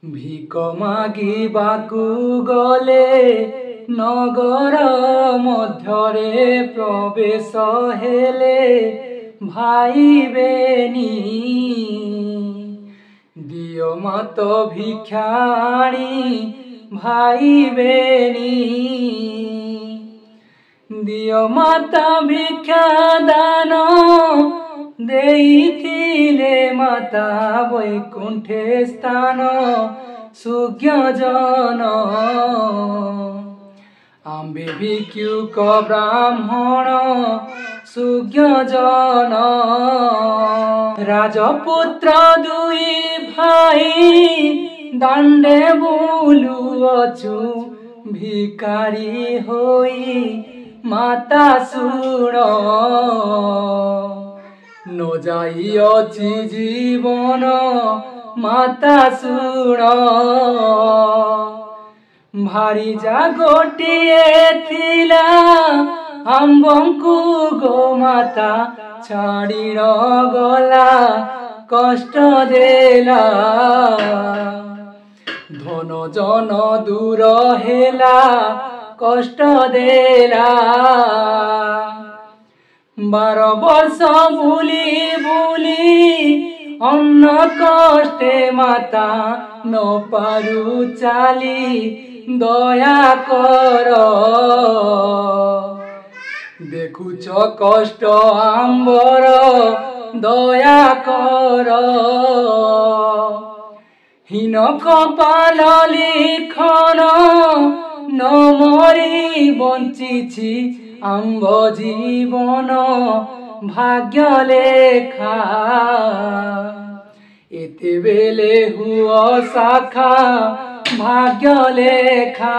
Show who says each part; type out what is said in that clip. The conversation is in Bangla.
Speaker 1: ভিক মাগিবাকু গলে নগর মধ্যরে প্রবেশ হেলে ভাইবেনি দিও মাত ভিক্ষাণী ভাইবেনি দিও মাতা ভিক্ষা দান দেইথিলে মাতা বৈকুণ্ঠে স্থান সুজ্ঞজন আম্বে ভিক্ষুক ব্রাহ্মণ সুজ্ঞজন রাজপুত্র দুই ভাই দাণ্ডে বুলুଅଛୁ ভিকারি হই মাতা শুণ ন যাইଅଛି জীবন মাতা শুণ ভারি যা গোটিଏ ଥିଲା ଆମ୍ଭଙ୍କୁ ଗୋମାତା ଛାଡ଼ି ନ ଗଲା କଷ୍ଟ ଦେଲା ଧନ ଜନ ଦୂର ହେଲା কষ্ট দেলা 12 বর্ষ বুলি বুলি অন্ন কষ্টে মাতা ন পারু চালি দয়া কর দেখুছ কষ্ট আম্বর দয়া কর হীন কপাল লিখন ন মরি বঞ্চিছি আম্ভ জীবন ভাগ্য লেখা এতেবেলে হুয় শাখা ভাগ্য লেখা।